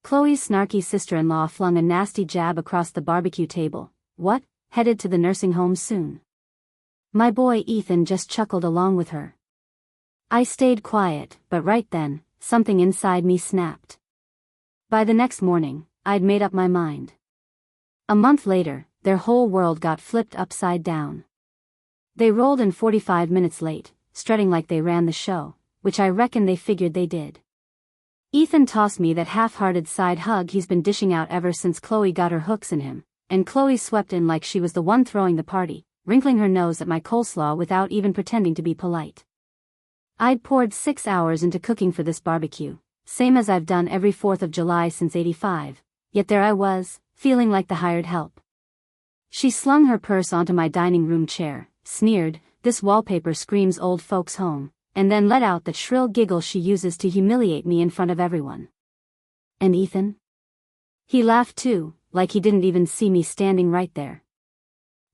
Chloe's snarky sister-in-law flung a nasty jab across the barbecue table. What? Headed to the nursing home soon? My boy Ethan just chuckled along with her. I stayed quiet, but right then, something inside me snapped. By the next morning, I'd made up my mind. A month later, their whole world got flipped upside down. They rolled in 45 minutes late, strutting like they ran the show, which I reckon they figured they did. Ethan tossed me that half-hearted side hug he's been dishing out ever since Chloe got her hooks in him, and Chloe swept in like she was the one throwing the party, wrinkling her nose at my coleslaw without even pretending to be polite. I'd poured 6 hours into cooking for this barbecue, same as I've done every 4th of July since '85, yet there I was, feeling like the hired help. She slung her purse onto my dining room chair, sneered, "This wallpaper screams old folks' home," and then let out that shrill giggle she uses to humiliate me in front of everyone. And Ethan? He laughed too, like he didn't even see me standing right there.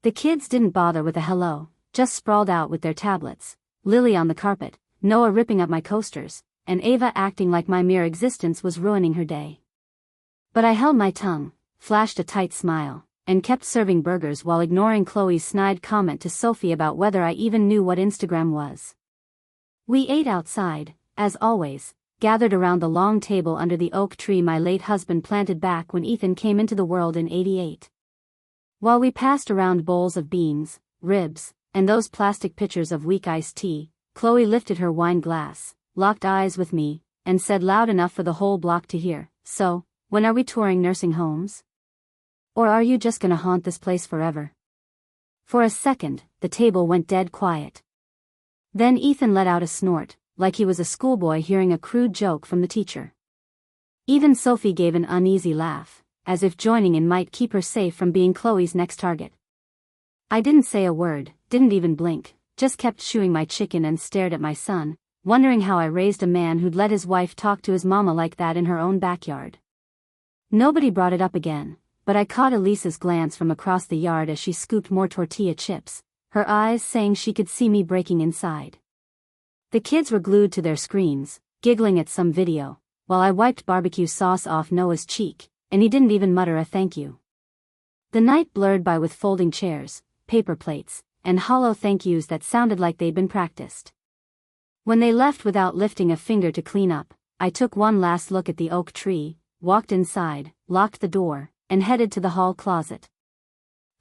The kids didn't bother with a hello, just sprawled out with their tablets, Lily on the carpet, Noah ripping up my coasters, and Ava acting like my mere existence was ruining her day. But I held my tongue, flashed a tight smile, and kept serving burgers while ignoring Chloe's snide comment to Sophie about whether I even knew what Instagram was. We ate outside, as always, gathered around the long table under the oak tree my late husband planted back when Ethan came into the world in '88. While we passed around bowls of beans, ribs, and those plastic pitchers of weak iced tea, Chloe lifted her wine glass, locked eyes with me, and said loud enough for the whole block to hear, "So, when are we touring nursing homes? Or are you just gonna haunt this place forever?" For a second, the table went dead quiet. Then Ethan let out a snort, like he was a schoolboy hearing a crude joke from the teacher. Even Sophie gave an uneasy laugh, as if joining in might keep her safe from being Chloe's next target. I didn't say a word, didn't even blink, just kept chewing my chicken and stared at my son, wondering how I raised a man who'd let his wife talk to his mama like that in her own backyard. Nobody brought it up again, but I caught Elisa's glance from across the yard as she scooped more tortilla chips, her eyes saying she could see me breaking inside. The kids were glued to their screens, giggling at some video, while I wiped barbecue sauce off Noah's cheek, and he didn't even mutter a thank you. The night blurred by with folding chairs, paper plates, and hollow thank yous that sounded like they'd been practiced. When they left without lifting a finger to clean up, I took one last look at the oak tree, walked inside, locked the door, and headed to the hall closet.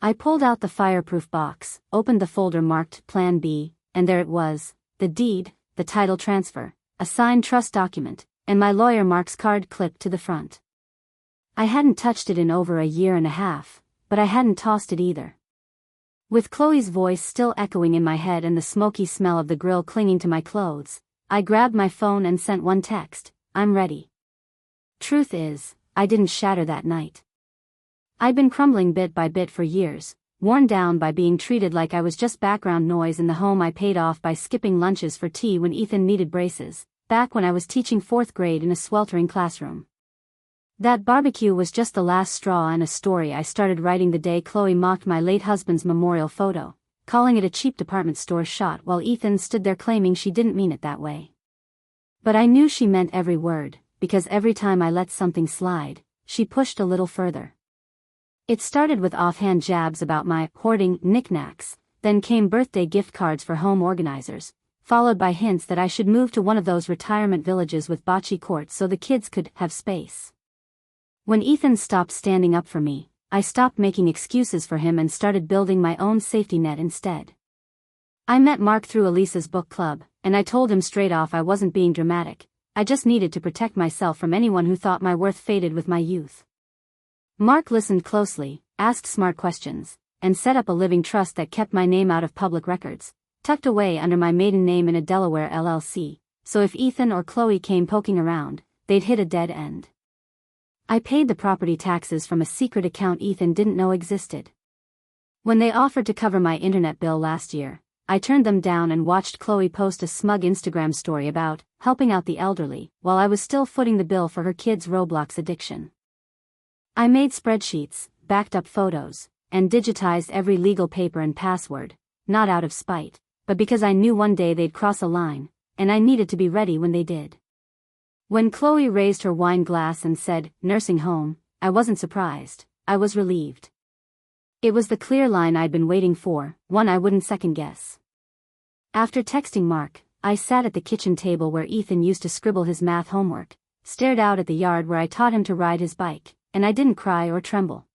I pulled out the fireproof box, opened the folder marked Plan B, and there it was, the deed, the title transfer, a signed trust document, and my lawyer Mark's card clipped to the front. I hadn't touched it in over a year and a half, but I hadn't tossed it either. With Chloe's voice still echoing in my head and the smoky smell of the grill clinging to my clothes, I grabbed my phone and sent one text, "I'm ready." Truth is, I didn't shatter that night. I'd been crumbling bit by bit for years, worn down by being treated like I was just background noise in the home I paid off by skipping lunches for tea when Ethan needed braces, back when I was teaching 4th grade in a sweltering classroom. That barbecue was just the last straw and a story I started writing the day Chloe mocked my late husband's memorial photo, calling it a cheap department store shot while Ethan stood there claiming she didn't mean it that way. But I knew she meant every word, because every time I let something slide, she pushed a little further. It started with offhand jabs about my hoarding knickknacks, then came birthday gift cards for home organizers, followed by hints that I should move to one of those retirement villages with bocce courts so the kids could have space. When Ethan stopped standing up for me, I stopped making excuses for him and started building my own safety net instead. I met Mark through Elisa's book club, and I told him straight off I wasn't being dramatic, I just needed to protect myself from anyone who thought my worth faded with my youth. Mark listened closely, asked smart questions, and set up a living trust that kept my name out of public records, tucked away under my maiden name in a Delaware LLC, so if Ethan or Chloe came poking around, they'd hit a dead end. I paid the property taxes from a secret account Ethan didn't know existed. When they offered to cover my internet bill last year, I turned them down and watched Chloe post a smug Instagram story about helping out the elderly, while I was still footing the bill for her kids' Roblox addiction. I made spreadsheets, backed up photos, and digitized every legal paper and password, not out of spite, but because I knew one day they'd cross a line, and I needed to be ready when they did. When Chloe raised her wine glass and said, "nursing home," I wasn't surprised, I was relieved. It was the clear line I'd been waiting for, one I wouldn't second guess. After texting Mark, I sat at the kitchen table where Ethan used to scribble his math homework, stared out at the yard where I taught him to ride his bike, and I didn't cry or tremble.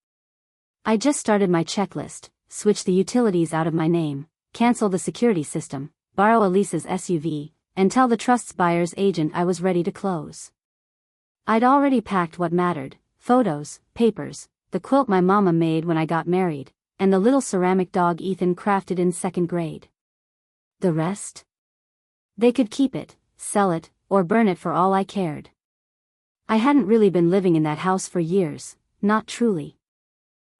I just started my checklist, switch the utilities out of my name, cancel the security system, borrow Elisa's SUV, and tell the trust's buyer's agent I was ready to close. I'd already packed what mattered: photos, papers, the quilt my mama made when I got married, and the little ceramic dog Ethan crafted in 2nd grade. The rest? They could keep it, sell it, or burn it for all I cared. I hadn't really been living in that house for years, not truly.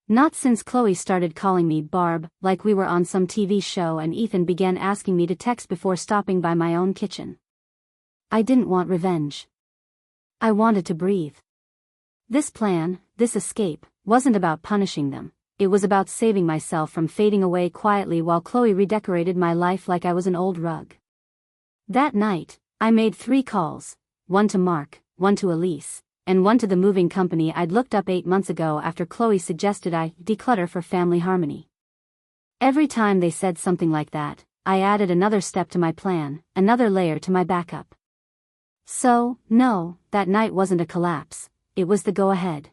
Not since Chloe started calling me Barb, like we were on some TV show, and Ethan began asking me to text before stopping by my own kitchen. I didn't want revenge. I wanted to breathe. This plan, this escape, wasn't about punishing them, it was about saving myself from fading away quietly while Chloe redecorated my life like I was an old rug. That night, I made 3 calls, one to Mark, one to Elise, and one to the moving company I'd looked up 8 months ago after Chloe suggested I declutter for family harmony. Every time they said something like that, I added another step to my plan, another layer to my backup. So, no, that night wasn't a collapse, it was the go-ahead.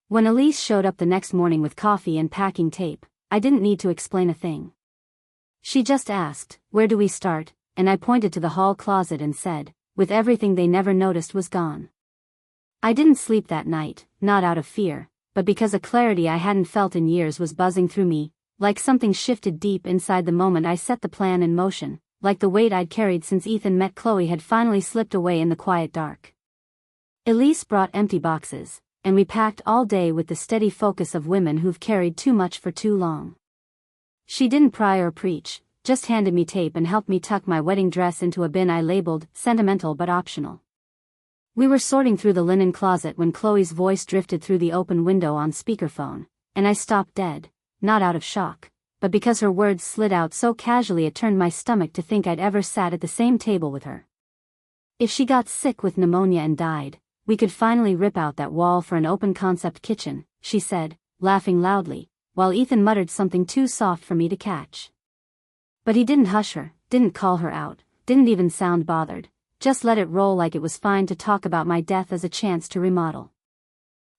When Elise showed up the next morning with coffee and packing tape, I didn't need to explain a thing. She just asked, "Where do we start?" and I pointed to the hall closet and said, with everything they never noticed was gone. I didn't sleep that night, not out of fear, but because a clarity I hadn't felt in years was buzzing through me, like something shifted deep inside the moment I set the plan in motion, like the weight I'd carried since Ethan met Chloe had finally slipped away in the quiet dark. Elise brought empty boxes, and we packed all day with the steady focus of women who've carried too much for too long. She didn't pry or preach, just handed me tape and helped me tuck my wedding dress into a bin I labeled sentimental but optional. We were sorting through the linen closet when Chloe's voice drifted through the open window on speakerphone, and I stopped dead, not out of shock, but because her words slid out so casually it turned my stomach to think I'd ever sat at the same table with her. If she got sick with pneumonia and died, we could finally rip out that wall for an open-concept kitchen, she said, laughing loudly, while Ethan muttered something too soft for me to catch. But he didn't hush her, didn't call her out, didn't even sound bothered, just let it roll like it was fine to talk about my death as a chance to remodel.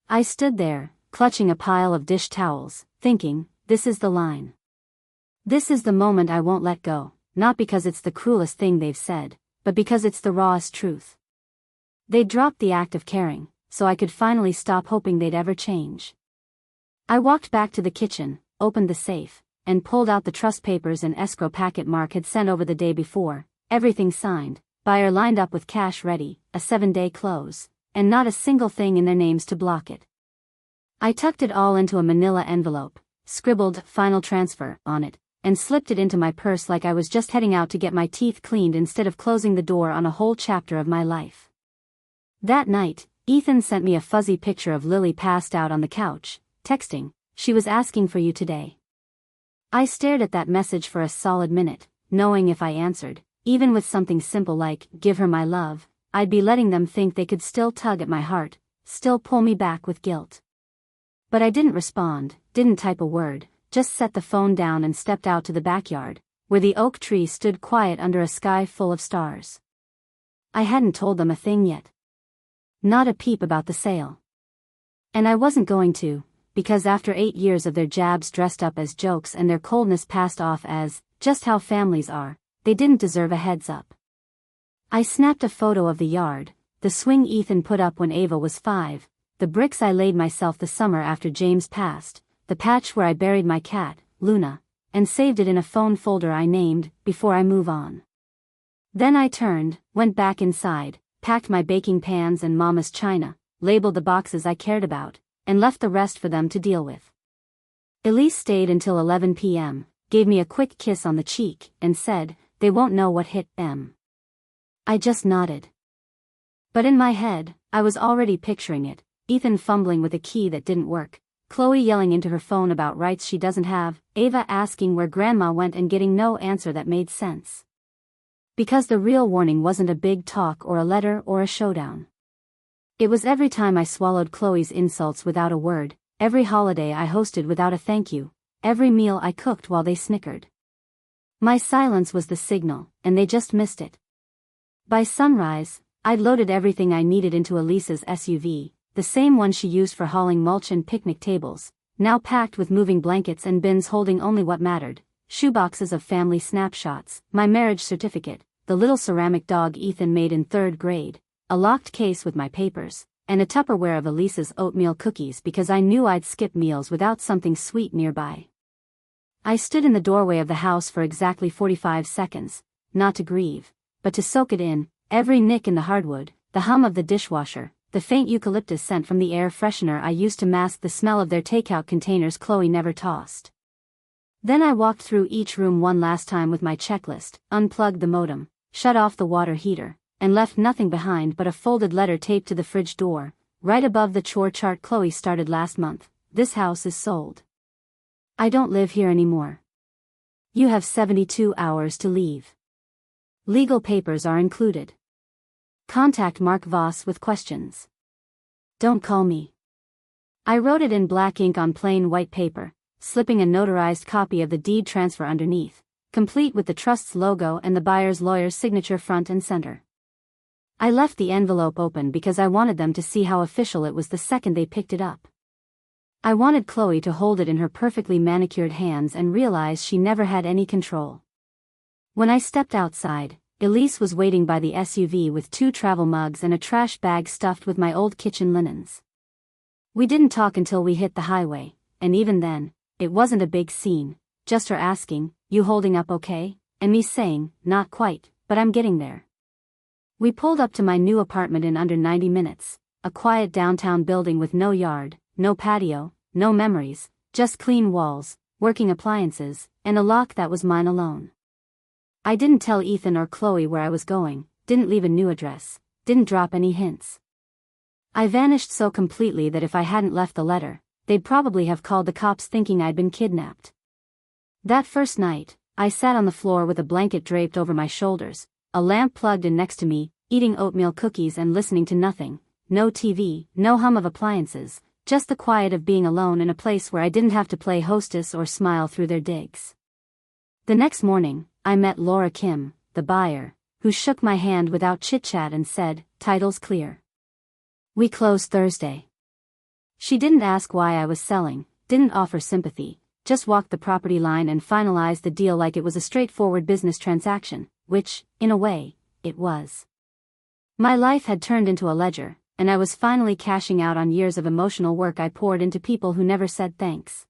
I stood there, clutching a pile of dish towels, thinking, this is the line. This is the moment I won't let go, not because it's the cruelest thing they've said, but because it's the rawest truth. They dropped the act of caring, so I could finally stop hoping they'd ever change. I walked back to the kitchen, opened the safe, and pulled out the trust papers and escrow packet Mark had sent over the day before, everything signed, buyer lined up with cash ready, a 7-day close, and not a single thing in their names to block it. I tucked it all into a manila envelope, scribbled "final transfer" on it, and slipped it into my purse like I was just heading out to get my teeth cleaned instead of closing the door on a whole chapter of my life. That night, Ethan sent me a fuzzy picture of Lily passed out on the couch, texting, "She was asking for you today." I stared at that message for a solid minute, knowing if I answered, even with something simple like, "Give her my love," I'd be letting them think they could still tug at my heart, still pull me back with guilt. But I didn't respond, didn't type a word, just set the phone down and stepped out to the backyard, where the oak tree stood quiet under a sky full of stars. I hadn't told them a thing yet. Not a peep about the sale. And I wasn't going to, because after 8 years of their jabs dressed up as jokes and their coldness passed off as just how families are, they didn't deserve a heads up. I snapped a photo of the yard, the swing Ethan put up when Ava was 5, the bricks I laid myself the summer after James passed, the patch where I buried my cat, Luna, and saved it in a phone folder I named, "Before I Move On." Then I turned, went back inside, packed my baking pans and Mama's china, labeled the boxes I cared about, and left the rest for them to deal with. Elise stayed until 11 p.m., gave me a quick kiss on the cheek, and said, "They won't know what hit them." I just nodded. But in my head, I was already picturing it, Ethan fumbling with a key that didn't work, Chloe yelling into her phone about rights she doesn't have, Ava asking where Grandma went and getting no answer that made sense. Because the real warning wasn't a big talk or a letter or a showdown. It was every time I swallowed Chloe's insults without a word, every holiday I hosted without a thank you, every meal I cooked while they snickered. My silence was the signal, and they just missed it. By sunrise, I'd loaded everything I needed into Elisa's SUV, the same one she used for hauling mulch and picnic tables, now packed with moving blankets and bins holding only what mattered, shoeboxes of family snapshots, my marriage certificate, the little ceramic dog Ethan made in 3rd grade, a locked case with my papers, and a Tupperware of Elisa's oatmeal cookies because I knew I'd skip meals without something sweet nearby. I stood in the doorway of the house for exactly 45 seconds, not to grieve, but to soak it in, every nick in the hardwood, the hum of the dishwasher, the faint eucalyptus scent from the air freshener I used to mask the smell of their takeout containers Chloe never tossed. Then I walked through each room one last time with my checklist, unplugged the modem, shut off the water heater, and left nothing behind but a folded letter taped to the fridge door, right above the chore chart Chloe started last month. This house is sold. I don't live here anymore. You have 72 hours to leave. Legal papers are included. Contact Mark Voss with questions. Don't call me. I wrote it in black ink on plain white paper, slipping a notarized copy of the deed transfer underneath, complete with the trust's logo and the buyer's lawyer's signature front and center. I left the envelope open because I wanted them to see how official it was the second they picked it up. I wanted Chloe to hold it in her perfectly manicured hands and realize she never had any control. When I stepped outside, Elise was waiting by the SUV with 2 travel mugs and a trash bag stuffed with my old kitchen linens. We didn't talk until we hit the highway, and even then, it wasn't a big scene, just her asking, "You holding up okay?" and me saying, "Not quite, but I'm getting there." We pulled up to my new apartment in under 90 minutes, a quiet downtown building with no yard, no patio, no memories, just clean walls, working appliances, and a lock that was mine alone. I didn't tell Ethan or Chloe where I was going, didn't leave a new address, didn't drop any hints. I vanished so completely that if I hadn't left the letter, they'd probably have called the cops thinking I'd been kidnapped. That first night, I sat on the floor with a blanket draped over my shoulders, a lamp plugged in next to me, eating oatmeal cookies and listening to nothing, no TV, no hum of appliances, just the quiet of being alone in a place where I didn't have to play hostess or smile through their digs. The next morning, I met Laura Kim, the buyer, who shook my hand without chit-chat and said, "Title's clear. We close Thursday." She didn't ask why I was selling, didn't offer sympathy, just walked the property line and finalized the deal like it was a straightforward business transaction, which, in a way, it was. My life had turned into a ledger, and I was finally cashing out on years of emotional work I poured into people who never said thanks.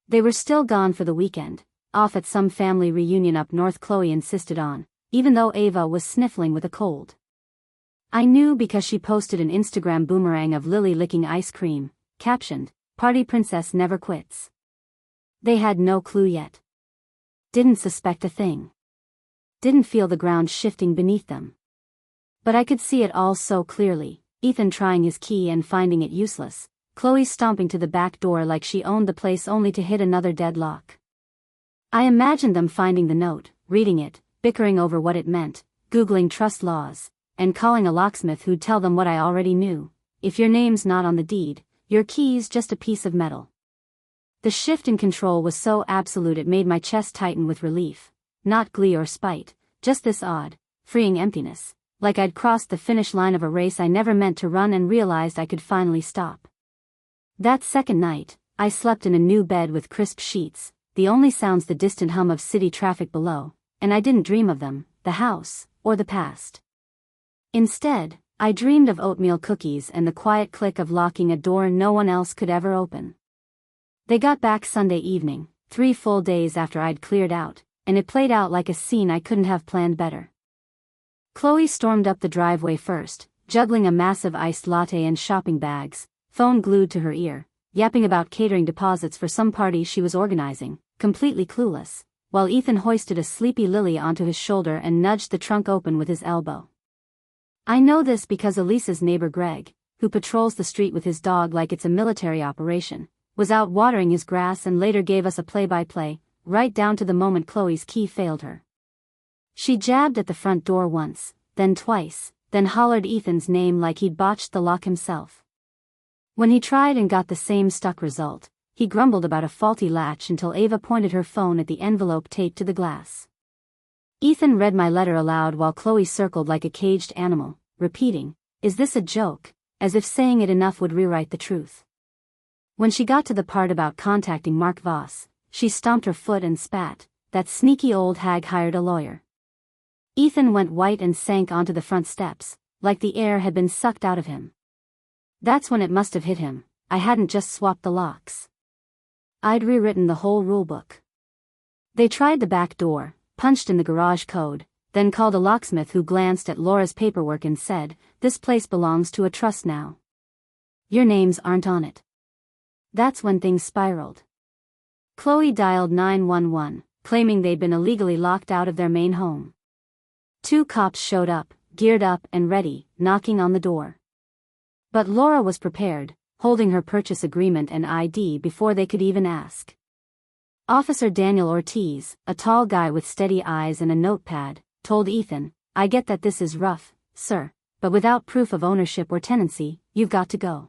They were still gone for the weekend, off at some family reunion up north Chloe insisted on, even though Ava was sniffling with a cold. I knew because she posted an Instagram boomerang of Lily licking ice cream, captioned, "Party Princess never quits." They had no clue yet. Didn't suspect a thing. Didn't feel the ground shifting beneath them. But I could see it all so clearly, Ethan trying his key and finding it useless, Chloe stomping to the back door like she owned the place only to hit another dead lock. I imagined them finding the note, reading it, bickering over what it meant, Googling trust laws, and calling a locksmith who'd tell them what I already knew: if your name's not on the deed, your key's just a piece of metal. The shift in control was so absolute it made my chest tighten with relief, not glee or spite, just this odd, freeing emptiness, like I'd crossed the finish line of a race I never meant to run and realized I could finally stop. That second night, I slept in a new bed with crisp sheets, the only sounds the distant hum of city traffic below, and I didn't dream of them, the house, or the past. Instead, I dreamed of oatmeal cookies and the quiet click of locking a door no one else could ever open. They got back Sunday evening, 3 full days after I'd cleared out, and it played out like a scene I couldn't have planned better. Chloe stormed up the driveway first, juggling a massive iced latte and shopping bags, phone glued to her ear, yapping about catering deposits for some party she was organizing, completely clueless, while Ethan hoisted a sleepy Lily onto his shoulder and nudged the trunk open with his elbow. I know this because Elisa's neighbor Greg, who patrols the street with his dog like it's a military operation, was out watering his grass and later gave us a play-by-play, right down to the moment Chloe's key failed her. She jabbed at the front door once, then twice, then hollered Ethan's name like he'd botched the lock himself. When he tried and got the same stuck result, he grumbled about a faulty latch until Ava pointed her phone at the envelope taped to the glass. Ethan read my letter aloud while Chloe circled like a caged animal, repeating, "Is this a joke?" as if saying it enough would rewrite the truth. When she got to the part about contacting Mark Voss, she stomped her foot and spat, "That sneaky old hag hired a lawyer." Ethan went white and sank onto the front steps, like the air had been sucked out of him. That's when it must have hit him, I hadn't just swapped the locks. I'd rewritten the whole rulebook. They tried the back door, punched in the garage code, then called a locksmith who glanced at Laura's paperwork and said, "This place belongs to a trust now. Your names aren't on it." That's when things spiraled. Chloe dialed 911, claiming they'd been illegally locked out of their main home. 2 cops showed up, geared up and ready, knocking on the door. But Laura was prepared, holding her purchase agreement and ID before they could even ask. Officer Daniel Ortiz, a tall guy with steady eyes and a notepad, told Ethan, "I get that this is rough, sir, but without proof of ownership or tenancy, you've got to go."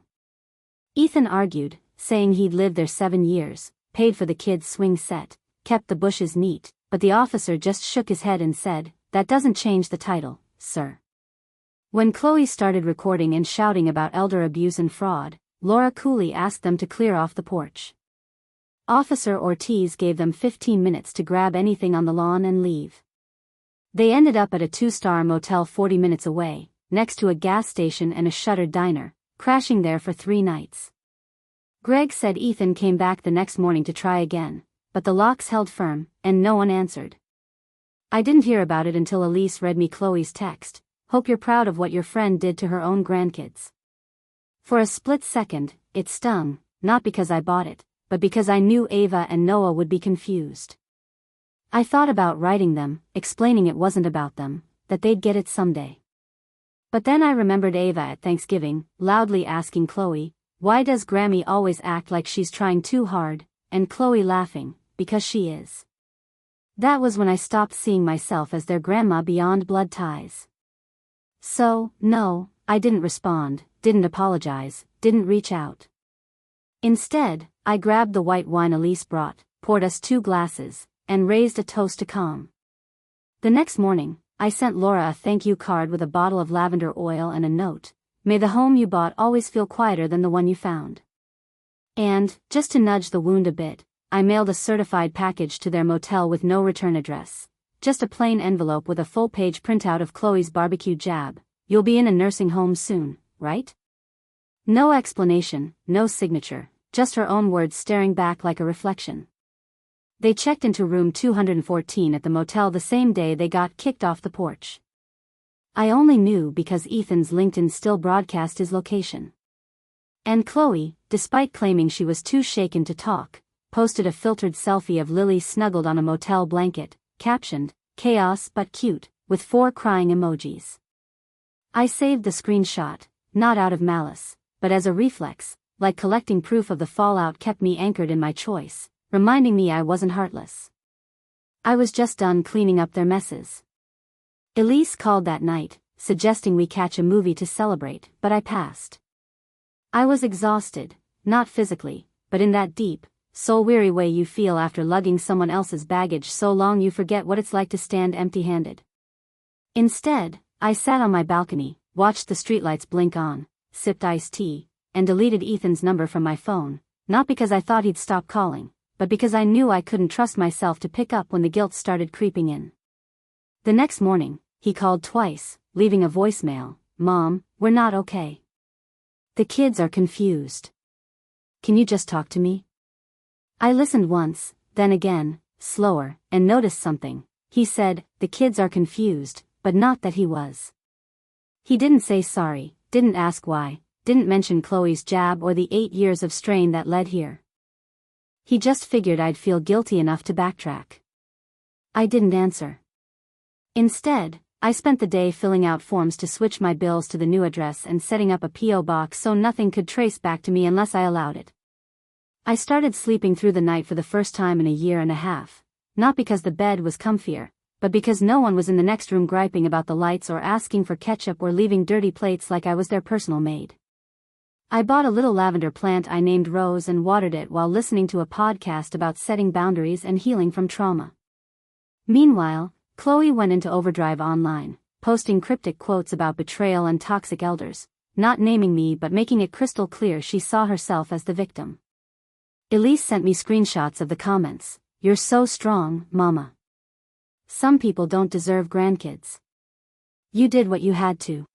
Ethan argued, saying he'd lived there 7 years, paid for the kids' swing set, kept the bushes neat, but the officer just shook his head and said, "That doesn't change the title, sir." When Chloe started recording and shouting about elder abuse and fraud, Laura coolly asked them to clear off the porch. Officer Ortiz gave them 15 minutes to grab anything on the lawn and leave. They ended up at a 2-star motel 40 minutes away, next to a gas station and a shuttered diner, crashing there for 3 nights. Greg said Ethan came back the next morning to try again, but the locks held firm, and no one answered. I didn't hear about it until Elise read me Chloe's text, "Hope you're proud of what your friend did to her own grandkids." For a split second, it stung, not because I bought it, but because I knew Ava and Noah would be confused. I thought about writing them, explaining it wasn't about them, that they'd get it someday. But then I remembered Ava at Thanksgiving, loudly asking Chloe, "Why does Grammy always act like she's trying too hard?" and Chloe laughing, "Because she is." That was when I stopped seeing myself as their grandma beyond blood ties. So, no, I didn't respond, didn't apologize, didn't reach out. Instead, I grabbed the white wine Elise brought, poured us 2 glasses, and raised a toast to calm. The next morning, I sent Laura a thank you card with a bottle of lavender oil and a note, "May the home you bought always feel quieter than the one you found." And, just to nudge the wound a bit, I mailed a certified package to their motel with no return address. Just a plain envelope with a full-page printout of Chloe's barbecue jab. "You'll be in a nursing home soon, right?" No explanation, no signature, just her own words staring back like a reflection. They checked into room 214 at the motel the same day they got kicked off the porch. I only knew because Ethan's LinkedIn still broadcast his location. And Chloe, despite claiming she was too shaken to talk, posted a filtered selfie of Lily snuggled on a motel blanket, captioned, "Chaos but cute," with 4 crying emojis. I saved the screenshot, not out of malice, but as a reflex, like collecting proof of the fallout kept me anchored in my choice, reminding me I wasn't heartless. I was just done cleaning up their messes. Elise called that night, suggesting we catch a movie to celebrate, but I passed. I was exhausted, not physically, but in that deep, soul-weary way you feel after lugging someone else's baggage so long you forget what it's like to stand empty-handed. Instead, I sat on my balcony, watched the streetlights blink on, sipped iced tea, and deleted Ethan's number from my phone, not because I thought he'd stop calling, but because I knew I couldn't trust myself to pick up when the guilt started creeping in. The next morning, he called twice, leaving a voicemail, "Mom, we're not okay. The kids are confused. Can you just talk to me?" I listened once, then again, slower, and noticed something. He said, "The kids are confused," but not that he was. He didn't say sorry, didn't ask why, didn't mention Chloe's jab or the 8 years of strain that led here. He just figured I'd feel guilty enough to backtrack. I didn't answer. Instead, I spent the day filling out forms to switch my bills to the new address and setting up a P.O. box so nothing could trace back to me unless I allowed it. I started sleeping through the night for the first time in a year and a half, not because the bed was comfier, but because no one was in the next room griping about the lights or asking for ketchup or leaving dirty plates like I was their personal maid. I bought a little lavender plant I named Rose and watered it while listening to a podcast about setting boundaries and healing from trauma. Meanwhile, Chloe went into overdrive online, posting cryptic quotes about betrayal and toxic elders, not naming me but making it crystal clear she saw herself as the victim. Elise sent me screenshots of the comments. "You're so strong, mama. Some people don't deserve grandkids. You did what you had to."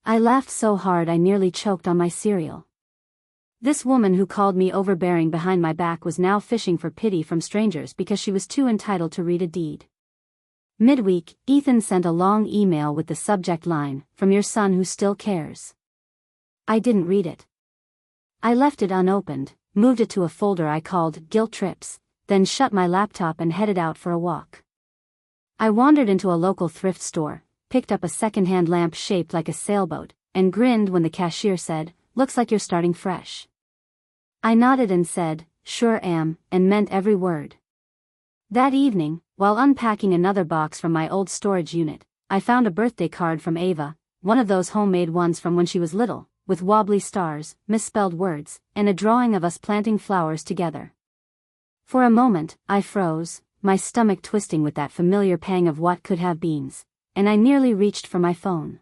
I laughed so hard I nearly choked on my cereal. This woman who called me overbearing behind my back was now fishing for pity from strangers because she was too entitled to read a deed. Midweek, Ethan sent a long email with the subject line, "From your son who still cares." I didn't read it. I left it unopened, moved it to a folder I called Guilt Trips, then shut my laptop and headed out for a walk. I wandered into a local thrift store, picked up a second-hand lamp shaped like a sailboat, and grinned when the cashier said, "Looks like you're starting fresh." I nodded and said, "Sure am," and meant every word. That evening, while unpacking another box from my old storage unit, I found a birthday card from Ava, one of those homemade ones from when she was little, with wobbly stars, misspelled words, and a drawing of us planting flowers together. For a moment, I froze, my stomach twisting with that familiar pang of what could have beens, and I nearly reached for my phone.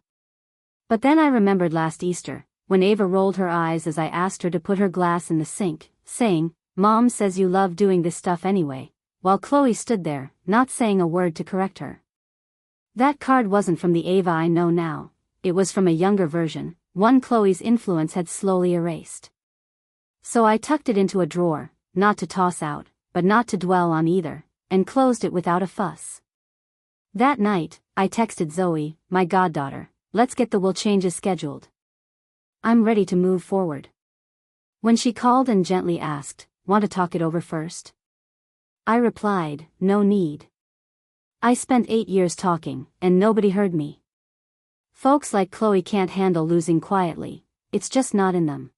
But then I remembered last Easter, when Ava rolled her eyes as I asked her to put her glass in the sink, saying, "Mom says you love doing this stuff anyway," while Chloe stood there, not saying a word to correct her. That card wasn't from the Ava I know now, it was from a younger version, one Chloe's influence had slowly erased. So I tucked it into a drawer, not to toss out, but not to dwell on either, and closed it without a fuss. That night, I texted Zoe, my goddaughter, "Let's get the will changes scheduled. I'm ready to move forward." When she called and gently asked, "Want to talk it over first?" I replied, "No need. I spent 8 years talking, and nobody heard me. Folks like Chloe can't handle losing quietly, it's just not in them."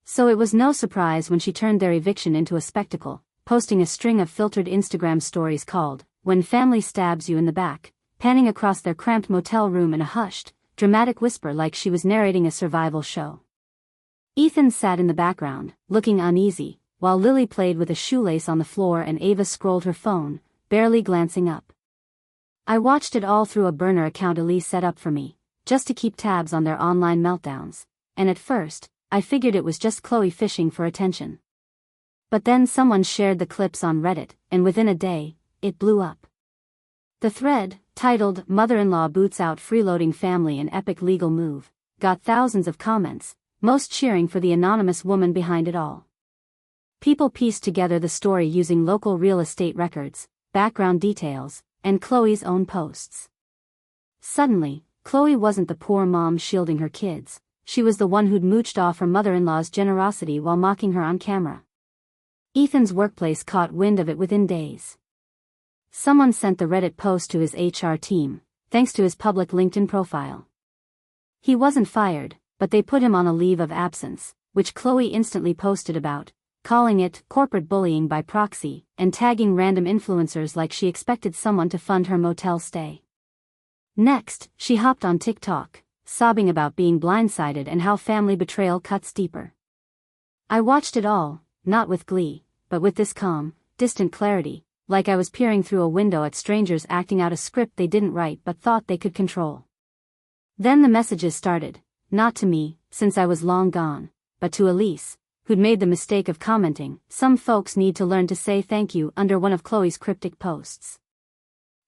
So it was no surprise when she turned their eviction into a spectacle, posting a string of filtered Instagram stories called, "When Family Stabs You in the Back," panning across their cramped motel room in a hushed, dramatic whisper like she was narrating a survival show. Ethan sat in the background, looking uneasy, while Lily played with a shoelace on the floor and Ava scrolled her phone, barely glancing up. I watched it all through a burner account Elise set up for me, just to keep tabs on their online meltdowns, and at first, I figured it was just Chloe fishing for attention. But then someone shared the clips on Reddit, and within a day, it blew up. The thread, titled "Mother-in-Law Boots Out Freeloading Family in Epic Legal Move," got thousands of comments, most cheering for the anonymous woman behind it all. People pieced together the story using local real estate records, background details, and Chloe's own posts. Suddenly, Chloe wasn't the poor mom shielding her kids, she was the one who'd mooched off her mother-in-law's generosity while mocking her on camera. Ethan's workplace caught wind of it within days. Someone sent the Reddit post to his HR team, thanks to his public LinkedIn profile. He wasn't fired, but they put him on a leave of absence, which Chloe instantly posted about, calling it "corporate bullying by proxy," and tagging random influencers like she expected someone to fund her motel stay. Next, she hopped on TikTok, sobbing about being blindsided and how family betrayal cuts deeper. I watched it all, not with glee, but with this calm, distant clarity, like I was peering through a window at strangers acting out a script they didn't write but thought they could control. Then the messages started, not to me, since I was long gone, but to Elise, who'd made the mistake of commenting, "Some folks need to learn to say thank you," under one of Chloe's cryptic posts.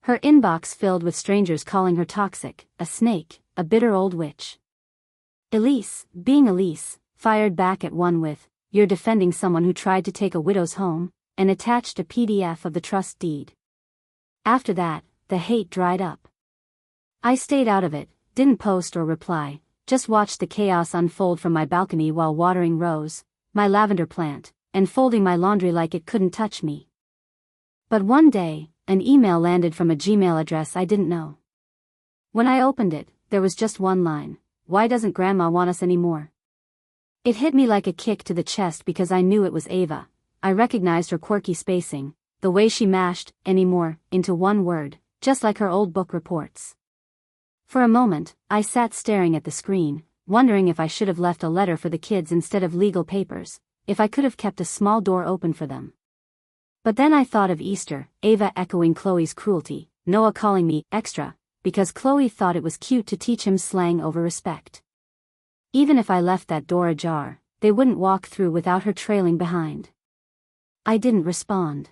Her inbox filled with strangers calling her toxic, a snake, a bitter old witch. Elise, being Elise, fired back at one with, "You're defending someone who tried to take a widow's home," and attached a PDF of the trust deed. After that, the hate dried up. I stayed out of it, didn't post or reply, just watched the chaos unfold from my balcony while watering Rose, my lavender plant, and folding my laundry like it couldn't touch me. But one day, an email landed from a Gmail address I didn't know. When I opened it, there was just one line: "Why doesn't Grandma want us anymore?" It hit me like a kick to the chest because I knew it was Ava. I recognized her quirky spacing, the way she mashed "anymore" into one word, just like her old book reports. For a moment, I sat staring at the screen, wondering if I should have left a letter for the kids instead of legal papers, if I could have kept a small door open for them. But then I thought of Easter, Ava echoing Chloe's cruelty, Noah calling me extra, because Chloe thought it was cute to teach him slang over respect. Even if I left that door ajar, they wouldn't walk through without her trailing behind. I didn't respond.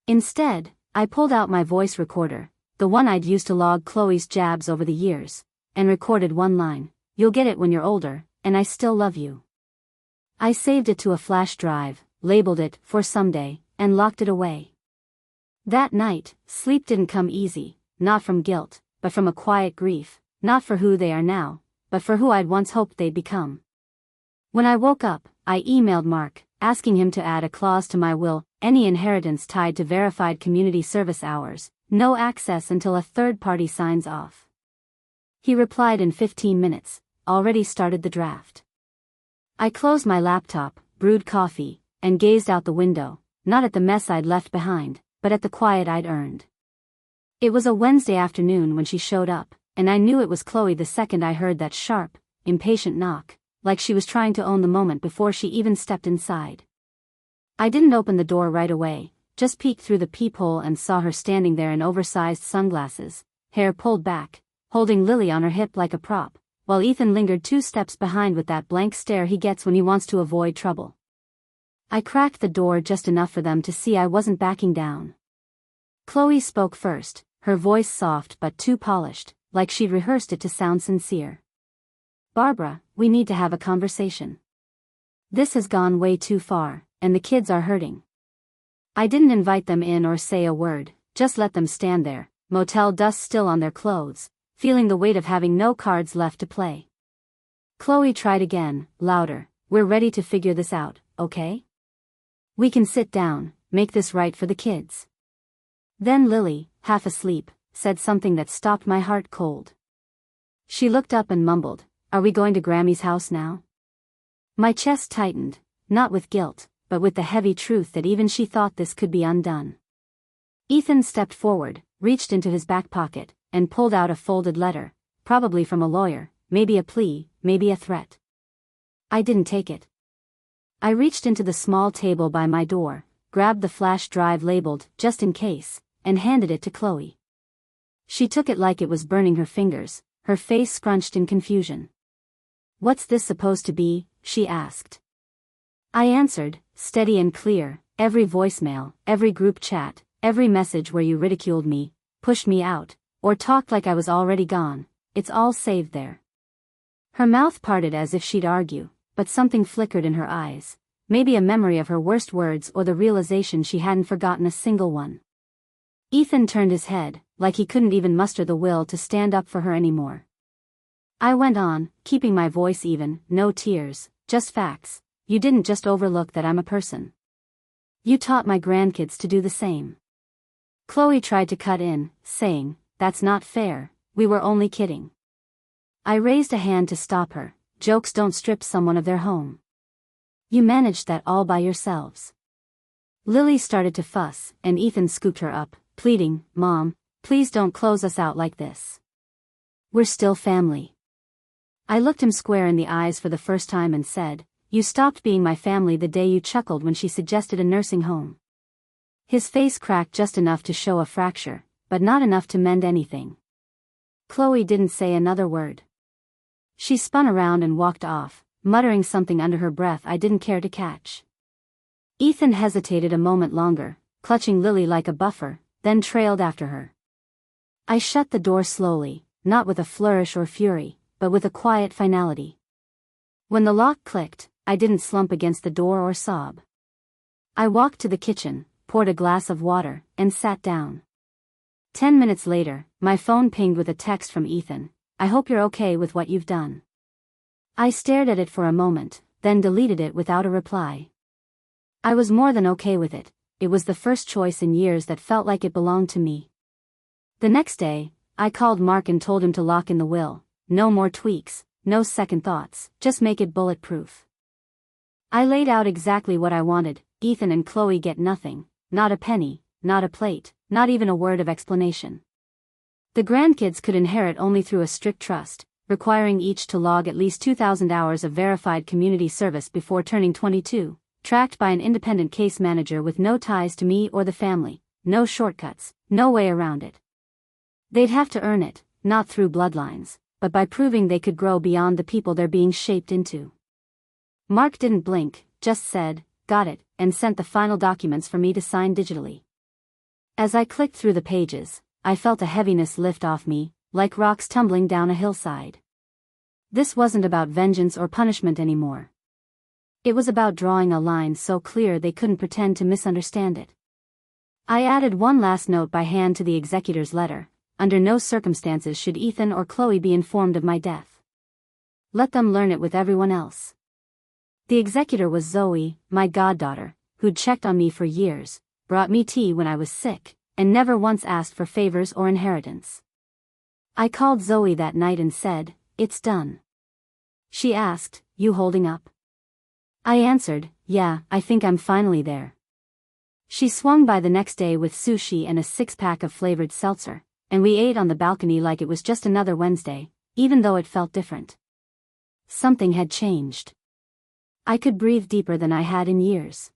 Instead, I pulled out my voice recorder, the one I'd used to log Chloe's jabs over the years, and recorded one line, "You'll get it when you're older, and I still love you." I saved it to a flash drive, labeled it "For Someday," and locked it away. That night, sleep didn't come easy, not from guilt, but from a quiet grief, not for who they are now, but for who I'd once hoped they'd become. When I woke up, I emailed Mark, asking him to add a clause to my will, any inheritance tied to verified community service hours, no access until a third party signs off. He replied in 15 minutes, already started the draft. I closed my laptop, brewed coffee, and gazed out the window, not at the mess I'd left behind, but at the quiet I'd earned. It was a Wednesday afternoon when she showed up, and I knew it was Chloe the second I heard that sharp, impatient knock, like she was trying to own the moment before she even stepped inside. I didn't open the door right away, just peeked through the peephole and saw her standing there in oversized sunglasses, hair pulled back, holding Lily on her hip like a prop, while Ethan lingered 2 steps behind with that blank stare he gets when he wants to avoid trouble. I cracked the door just enough for them to see I wasn't backing down. Chloe spoke first, her voice soft but too polished, like she'd rehearsed it to sound sincere. "Barbara, we need to have a conversation. This has gone way too far, and the kids are hurting." I didn't invite them in or say a word, just let them stand there, motel dust still on their clothes, feeling the weight of having no cards left to play. Chloe tried again, louder, "We're ready to figure this out, okay? We can sit down, make this right for the kids." Then Lily, half asleep, said something that stopped my heart cold. She looked up and mumbled, "Are we going to Grammy's house now?" My chest tightened, not with guilt, but with the heavy truth that even she thought this could be undone. Ethan stepped forward, reached into his back pocket, and pulled out a folded letter, probably from a lawyer, maybe a plea, maybe a threat. I didn't take it. I reached into the small table by my door, grabbed the flash drive labeled, "Just in case," and handed it to Chloe. She took it like it was burning her fingers, her face scrunched in confusion. "What's this supposed to be?" she asked. I answered, steady and clear, "Every voicemail, every group chat, every message where you ridiculed me, pushed me out, or talked like I was already gone, it's all saved there." Her mouth parted as if she'd argue, but something flickered in her eyes, maybe a memory of her worst words or the realization she hadn't forgotten a single one. Ethan turned his head, like he couldn't even muster the will to stand up for her anymore. I went on, keeping my voice even, "No tears, just facts. You didn't just overlook that I'm a person. You taught my grandkids to do the same." Chloe tried to cut in, saying, "That's not fair, we were only kidding." I raised a hand to stop her. "Jokes don't strip someone of their home. You managed that all by yourselves." Lily started to fuss, and Ethan scooped her up, pleading, "Mom, please don't close us out like this. We're still family." I looked him square in the eyes for the first time and said, "You stopped being my family the day you chuckled when she suggested a nursing home." His face cracked just enough to show a fracture, but not enough to mend anything. Chloe didn't say another word. She spun around and walked off, muttering something under her breath I didn't care to catch. Ethan hesitated a moment longer, clutching Lily like a buffer, then trailed after her. I shut the door slowly, not with a flourish or fury, but with a quiet finality. When the lock clicked, I didn't slump against the door or sob. I walked to the kitchen, poured a glass of water, and sat down. 10 minutes later, my phone pinged with a text from Ethan, "I hope you're okay with what you've done." I stared at it for a moment, then deleted it without a reply. I was more than okay with it. It was the first choice in years that felt like it belonged to me. The next day, I called Mark and told him to lock in the will. No more tweaks, no second thoughts, just make it bulletproof. I laid out exactly what I wanted. Ethan and Chloe get nothing, not a penny, not a plate, not even a word of explanation. The grandkids could inherit only through a strict trust, requiring each to log at least 2,000 hours of verified community service before turning 22, tracked by an independent case manager with no ties to me or the family, no shortcuts, no way around it. They'd have to earn it, not through bloodlines, but by proving they could grow beyond the people they're being shaped into. Mark didn't blink, just said, "Got it," and sent the final documents for me to sign digitally. As I clicked through the pages, I felt a heaviness lift off me, like rocks tumbling down a hillside. This wasn't about vengeance or punishment anymore. It was about drawing a line so clear they couldn't pretend to misunderstand it. I added one last note by hand to the executor's letter: under no circumstances should Ethan or Chloe be informed of my death. Let them learn it with everyone else. The executor was Zoe, my goddaughter, who'd checked on me for years, brought me tea when I was sick, and never once asked for favors or inheritance. I called Zoe that night and said, "It's done." She asked, "You holding up?" I answered, "Yeah, I think I'm finally there." She swung by the next day with sushi and a 6-pack of flavored seltzer, and we ate on the balcony like it was just another Wednesday, even though it felt different. Something had changed. I could breathe deeper than I had in years.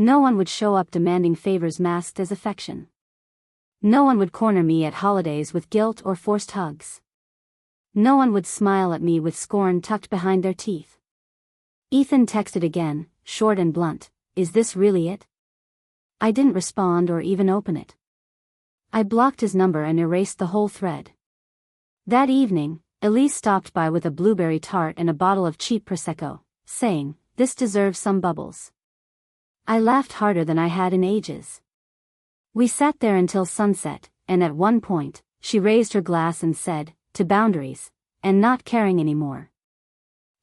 No one would show up demanding favors masked as affection. No one would corner me at holidays with guilt or forced hugs. No one would smile at me with scorn tucked behind their teeth. Ethan texted again, short and blunt, "Is this really it?" I didn't respond or even open it. I blocked his number and erased the whole thread. That evening, Elise stopped by with a blueberry tart and a bottle of cheap Prosecco, saying, "This deserves some bubbles." I laughed harder than I had in ages. We sat there until sunset, and at one point, she raised her glass and said, "To boundaries, and not caring anymore."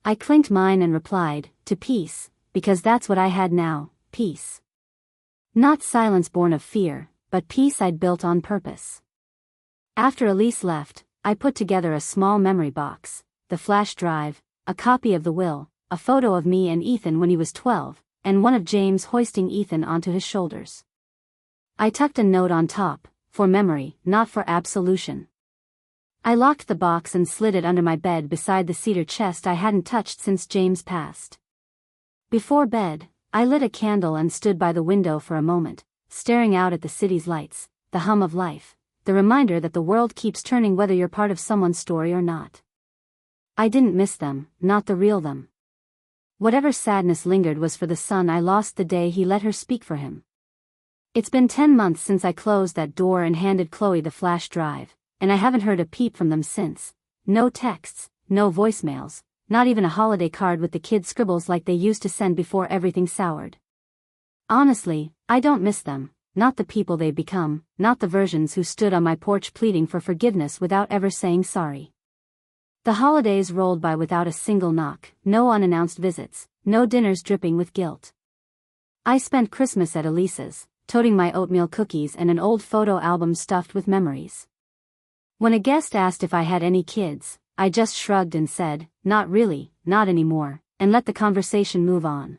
I clinked mine and replied, "To peace, because that's what I had now, peace." Not silence born of fear, but peace I'd built on purpose. After Elise left, I put together a small memory box, the flash drive, a copy of the will, a photo of me and Ethan when he was 12, and one of James hoisting Ethan onto his shoulders. I tucked a note on top, for memory, not for absolution. I locked the box and slid it under my bed beside the cedar chest I hadn't touched since James passed. Before bed, I lit a candle and stood by the window for a moment, staring out at the city's lights, the hum of life, the reminder that the world keeps turning whether you're part of someone's story or not. I didn't miss them, not the real them. Whatever sadness lingered was for the son I lost the day he let her speak for him. It's been 10 months since I closed that door and handed Chloe the flash drive, and I haven't heard a peep from them since. No texts, no voicemails, not even a holiday card with the kids' scribbles like they used to send before everything soured. Honestly, I don't miss them, not the people they've become, not the versions who stood on my porch pleading for forgiveness without ever saying sorry. The holidays rolled by without a single knock, no unannounced visits, no dinners dripping with guilt. I spent Christmas at Elisa's, toting my oatmeal cookies and an old photo album stuffed with memories. When a guest asked if I had any kids, I just shrugged and said, "Not really, not anymore," and let the conversation move on.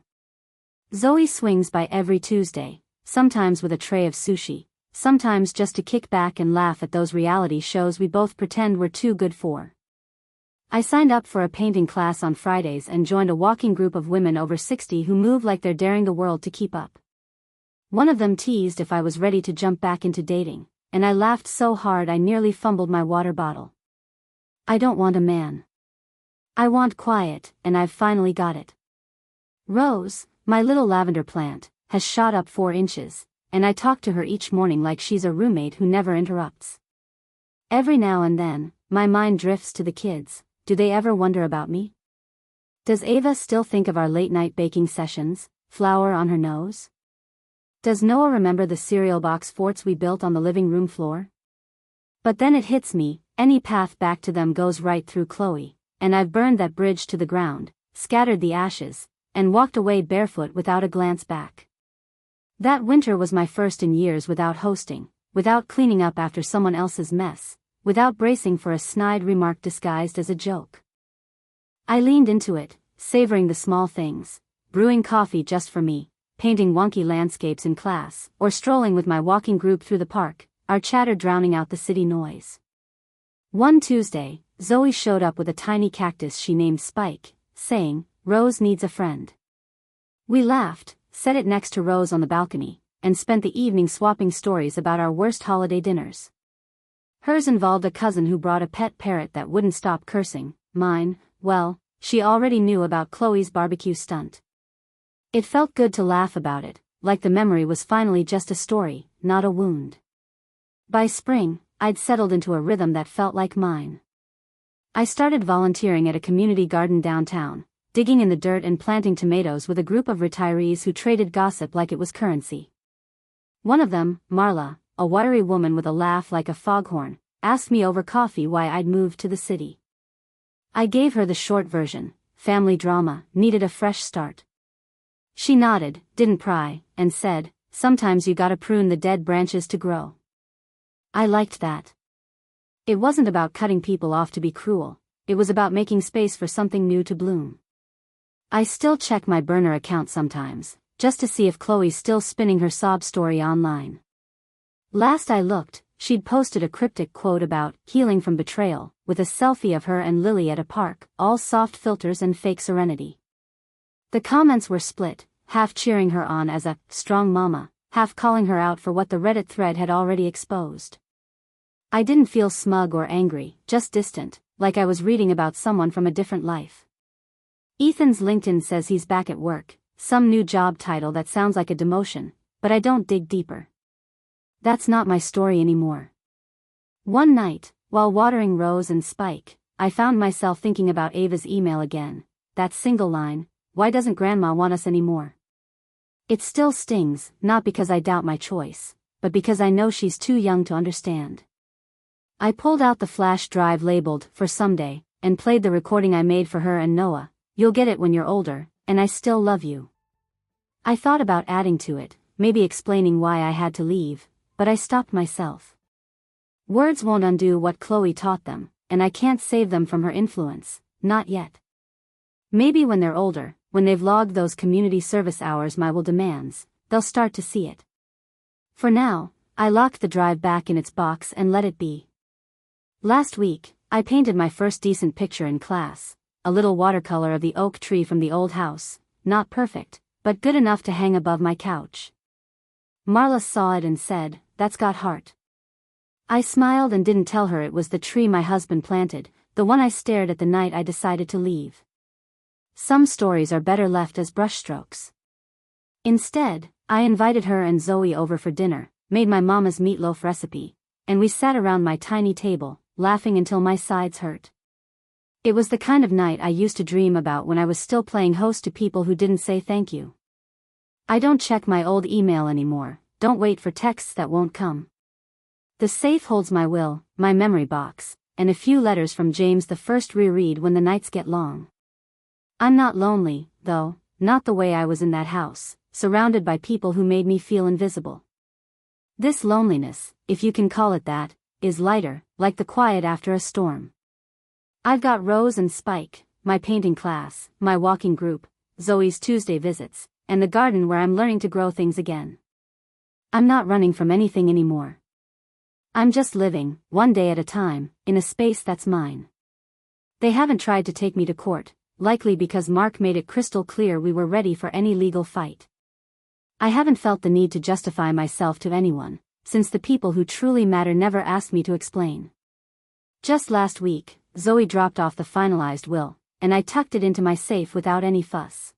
Zoe swings by every Tuesday, sometimes with a tray of sushi, sometimes just to kick back and laugh at those reality shows we both pretend we're too good for. I signed up for a painting class on Fridays and joined a walking group of women over 60 who move like they're daring the world to keep up. One of them teased if I was ready to jump back into dating, and I laughed so hard I nearly fumbled my water bottle. I don't want a man. I want quiet, and I've finally got it. Rose, my little lavender plant, has shot up 4 inches, and I talk to her each morning like she's a roommate who never interrupts. Every now and then, my mind drifts to the kids. Do they ever wonder about me? Does Ava still think of our late-night baking sessions, flour on her nose? Does Noah remember the cereal box forts we built on the living room floor? But then it hits me, any path back to them goes right through Chloe, and I've burned that bridge to the ground, scattered the ashes, and walked away barefoot without a glance back. That winter was my first in years without hosting, without cleaning up after someone else's mess, without bracing for a snide remark disguised as a joke. I leaned into it, savoring the small things, brewing coffee just for me, painting wonky landscapes in class, or strolling with my walking group through the park, our chatter drowning out the city noise. One Tuesday, Zoe showed up with a tiny cactus she named Spike, saying, "Rose needs a friend." We laughed, set it next to Rose on the balcony, and spent the evening swapping stories about our worst holiday dinners. Hers involved a cousin who brought a pet parrot that wouldn't stop cursing. Mine, well, she already knew about Chloe's barbecue stunt. It felt good to laugh about it, like the memory was finally just a story, not a wound. By spring, I'd settled into a rhythm that felt like mine. I started volunteering at a community garden downtown, digging in the dirt and planting tomatoes with a group of retirees who traded gossip like it was currency. One of them, Marla, a wiry woman with a laugh like a foghorn, asked me over coffee why I'd moved to the city. I gave her the short version: family drama, needed a fresh start. She nodded, didn't pry, and said, "Sometimes you gotta prune the dead branches to grow." I liked that. It wasn't about cutting people off to be cruel, it was about making space for something new to bloom. I still check my burner account sometimes, just to see if Chloe's still spinning her sob story online. Last I looked, she'd posted a cryptic quote about healing from betrayal, with a selfie of her and Lily at a park, all soft filters and fake serenity. The comments were split, half cheering her on as a strong mama, half calling her out for what the Reddit thread had already exposed. I didn't feel smug or angry, just distant, like I was reading about someone from a different life. Ethan's LinkedIn says he's back at work, some new job title that sounds like a demotion, but I don't dig deeper. That's not my story anymore. One night, while watering Rose and Spike, I found myself thinking about Ava's email again, that single line, "Why doesn't Grandma want us anymore?" It still stings, not because I doubt my choice, but because I know she's too young to understand. I pulled out the flash drive labeled "For Someday," and played the recording I made for her and Noah. "You'll get it when you're older, and I still love you." I thought about adding to it, maybe explaining why I had to leave, but I stopped myself. Words won't undo what Chloe taught them, and I can't save them from her influence, not yet. Maybe when they're older, when they've logged those community service hours my will demands, they'll start to see it. For now, I locked the drive back in its box and let it be. Last week, I painted my first decent picture in class, a little watercolor of the oak tree from the old house, not perfect, but good enough to hang above my couch. Marla saw it and said, "That's got heart." I smiled and didn't tell her it was the tree my husband planted, the one I stared at the night I decided to leave. Some stories are better left as brushstrokes. Instead, I invited her and Zoe over for dinner, made my mama's meatloaf recipe, and we sat around my tiny table, laughing until my sides hurt. It was the kind of night I used to dream about when I was still playing host to people who didn't say thank you. I don't check my old email anymore, don't wait for texts that won't come. The safe holds my will, my memory box, and a few letters from James the First reread when the nights get long. I'm not lonely, though, not the way I was in that house, surrounded by people who made me feel invisible. This loneliness, if you can call it that, is lighter, like the quiet after a storm. I've got Rose and Spike, my painting class, my walking group, Zoe's Tuesday visits, and the garden where I'm learning to grow things again. I'm not running from anything anymore. I'm just living, one day at a time, in a space that's mine. They haven't tried to take me to court, likely because Mark made it crystal clear we were ready for any legal fight. I haven't felt the need to justify myself to anyone, since the people who truly matter never asked me to explain. Just last week, Zoe dropped off the finalized will, and I tucked it into my safe without any fuss.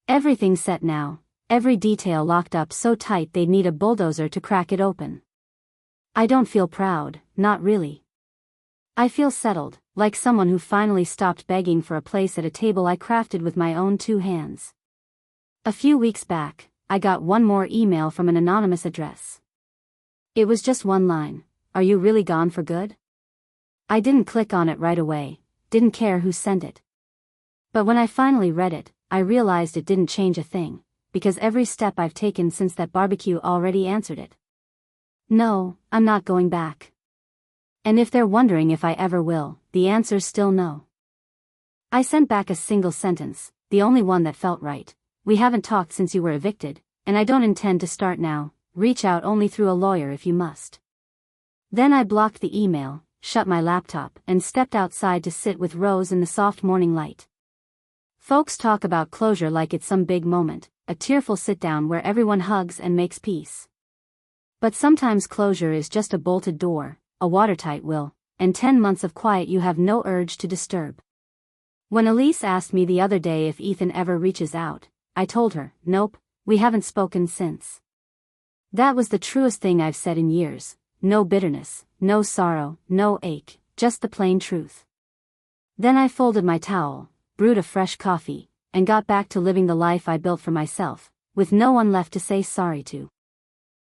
Everything's set now, every detail locked up so tight they'd need a bulldozer to crack it open. I don't feel proud, not really. I feel settled, like someone who finally stopped begging for a place at a table I crafted with my own two hands. A few weeks back, I got one more email from an anonymous address. It was just one line: "Are you really gone for good?" I didn't click on it right away, didn't care who sent it. But when I finally read it, I realized it didn't change a thing, because every step I've taken since that barbecue already answered it. No, I'm not going back. And if they're wondering if I ever will, the answer's still no. I sent back a single sentence, the only one that felt right: "We haven't talked since you were evicted, and I don't intend to start now. Reach out only through a lawyer if you must." Then I blocked the email, shut my laptop, and stepped outside to sit with Rose in the soft morning light. Folks talk about closure like it's some big moment, a tearful sit-down where everyone hugs and makes peace. But sometimes closure is just a bolted door, a watertight will, and 10 months of quiet you have no urge to disturb. When Elise asked me the other day if Ethan ever reaches out, I told her, nope, we haven't spoken since. That was the truest thing I've said in years. No bitterness, no sorrow, no ache, just the plain truth. Then I folded my towel, brewed a fresh coffee, and got back to living the life I built for myself, with no one left to say sorry to.